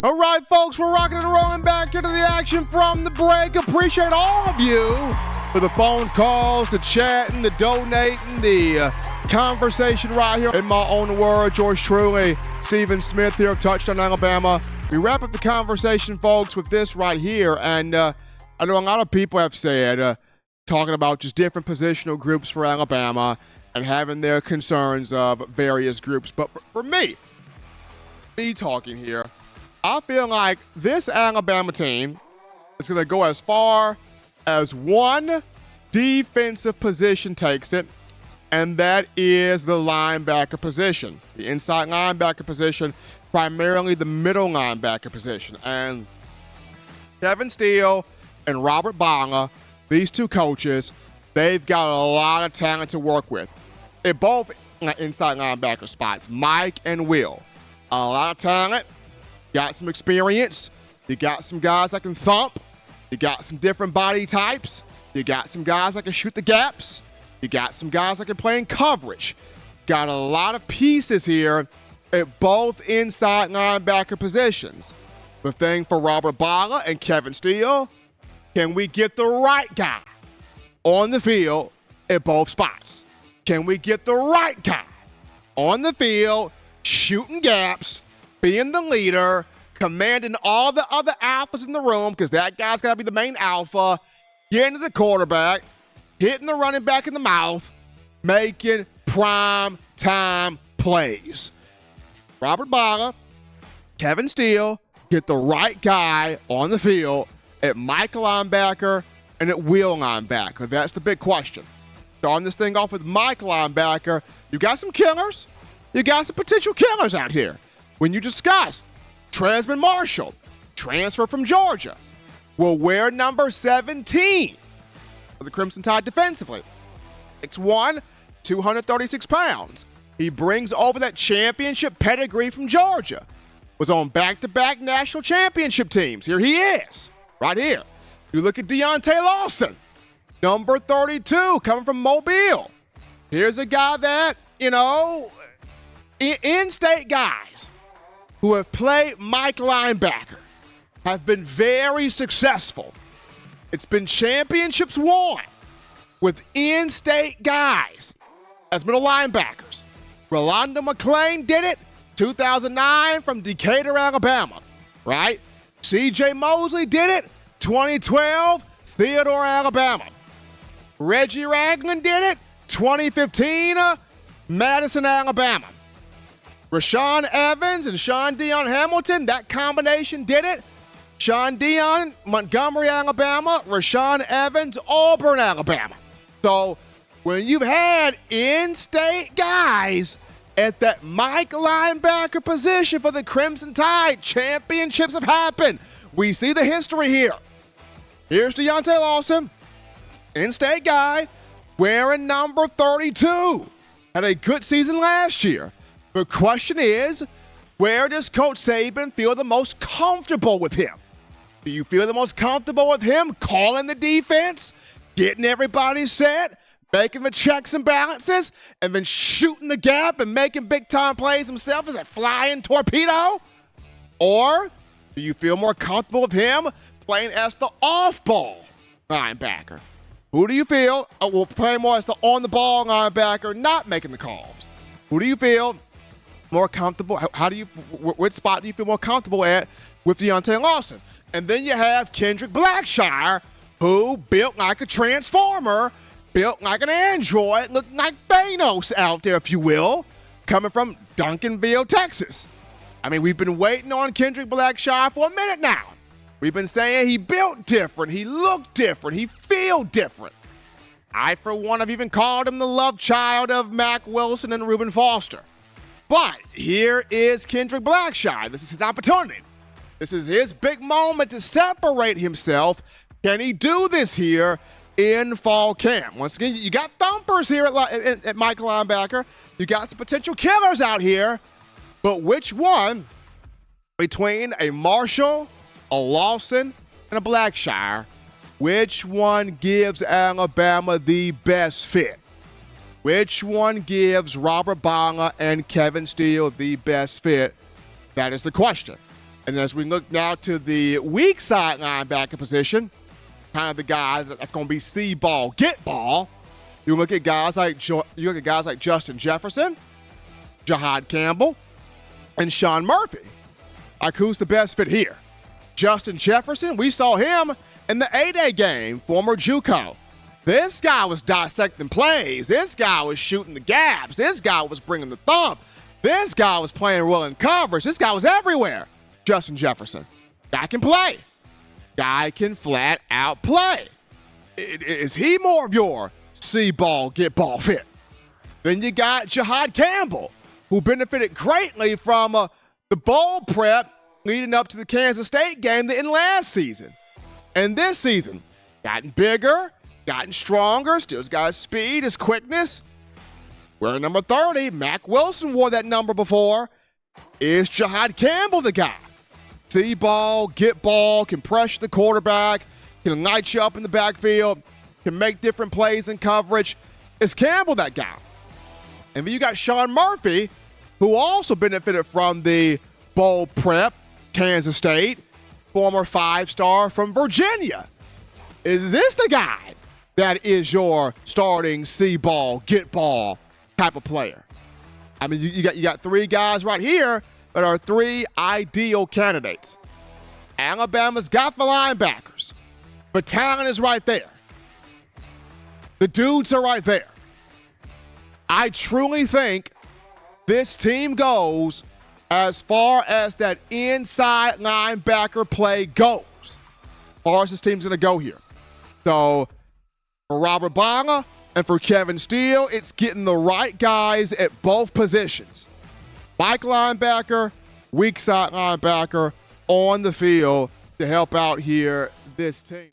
All right, folks, we're rocking and rolling back into the action from the break. Appreciate all of you for the phone calls, the chatting, the donating, the conversation right here. In my own words, yours truly, Stephen Smith here of Touchdown Alabama. We wrap up the conversation, folks, with this right here. And I know a lot of people have said, talking about just different positional groups for Alabama and having their concerns of various groups. But for me talking here, I feel like this Alabama team is going to go as far as one defensive position takes it, and that is the linebacker position, the inside linebacker position, primarily the middle linebacker position. And Kevin Steele and Robert Bala, these two coaches, they've got a lot of talent to work with. They're both inside linebacker spots, Mike and Will. A lot of talent. Got some experience. You got some guys that can thump. You got some different body types. You got some guys that can shoot the gaps. You got some guys that can play in coverage. Got a lot of pieces here at both inside linebacker positions. The thing for Robert Bala and Kevin Steele, can we get the right guy on the field at both spots? Can we get the right guy on the field, shooting gaps, being the leader, commanding all the other alphas in the room, because that guy's got to be the main alpha, getting to the quarterback, hitting the running back in the mouth, making prime time plays. Robert Bala, Kevin Steele, get the right guy on the field at Mike linebacker and at Will linebacker. That's the big question. Starting this thing off with Mike linebacker, you got some killers. You got some potential killers out here. When you discuss Transman Marshall, transfer from Georgia, will wear number 17 for the Crimson Tide defensively. 6'1", 236 pounds. He brings over that championship pedigree from Georgia. Was on back-to-back national championship teams. Here he is, right here. You look at Deontay Lawson, number 32, coming from Mobile. Here's a guy that, in-state guys who have played Mike linebacker have been very successful. It's been championships won with in-state guys as middle linebackers. Rolando McClain did it 2009 from Decatur, Alabama, right? C.J. Mosley did it 2012, Theodore, Alabama. Reggie Ragland did it 2015, Madison, Alabama. Rashawn Evans and Sean Dion Hamilton, that combination did it. Sean Dion, Montgomery, Alabama. Rashawn Evans, Auburn, Alabama. So when you've had in-state guys at that Mike linebacker position for the Crimson Tide, championships have happened. We see the history here. Here's Deontay Lawson, in-state guy, wearing number 32. Had a good season last year. The question is, where does Coach Saban feel the most comfortable with him? Do you feel the most comfortable with him calling the defense, getting everybody set, making the checks and balances, and then shooting the gap and making big-time plays himself as a flying torpedo? Or do you feel more comfortable with him playing as the off-ball linebacker? Who do you feel will play more as the on-the-ball linebacker, not making the calls? Who do you feel more comfortable? Which spot do you feel more comfortable at with Deontay Lawson? And then you have Kendrick Blackshire, who built like a transformer, built like an android, looked like Thanos out there, if you will, coming from Duncanville, Texas. I mean, we've been waiting on Kendrick Blackshire for a minute now. We've been saying he built different, he looked different, he feel different. I, for one, have even called him the love child of Mack Wilson and Reuben Foster. But here is Kendrick Blackshire. This is his opportunity. This is his big moment to separate himself. Can he do this here in fall camp? Once again, you got thumpers here at Mike linebacker. You got some potential killers out here. But which one between a Marshall, a Lawson, and a Blackshire, which one gives Alabama the best fit? Which one gives Robert Bonga and Kevin Steele the best fit? That is the question. And as we look now to the weak side linebacker position, kind of the guy that's going to be see ball, get ball. You look at guys like Justin Jefferson, Jahad Campbell, and Sean Murphy. Like, who's the best fit here? Justin Jefferson, we saw him in the A-Day game, former JUCO. This guy was dissecting plays. This guy was shooting the gaps. This guy was bringing the thump. This guy was playing well in coverage. This guy was everywhere. Justin Jefferson. Guy can play. Guy can flat out play. Is he more of your see ball, get ball fit? Then you got Jahad Campbell, who benefited greatly from the bowl prep leading up to the Kansas State game in last season. And this season, gotten bigger, gotten stronger, still got his speed, his quickness. Wearing number 30, Mack Wilson wore that number before. Is Jahad Campbell the guy? See ball, get ball, can pressure the quarterback, can light you up in the backfield, can make different plays in coverage. Is Campbell that guy? And then you got Sean Murphy, who also benefited from the bowl prep, Kansas State, former 5-star from Virginia. Is this the guy that is your starting see ball, get ball type of player? I mean, you got three guys right here that are three ideal candidates. Alabama's got the linebackers, but talent is right there. The dudes are right there. I truly think this team goes as far as that inside linebacker play goes. As far as this team's going to go here. So for Robert Bonga and for Kevin Steele, it's getting the right guys at both positions. Mike linebacker, weak side linebacker on the field to help out here this team.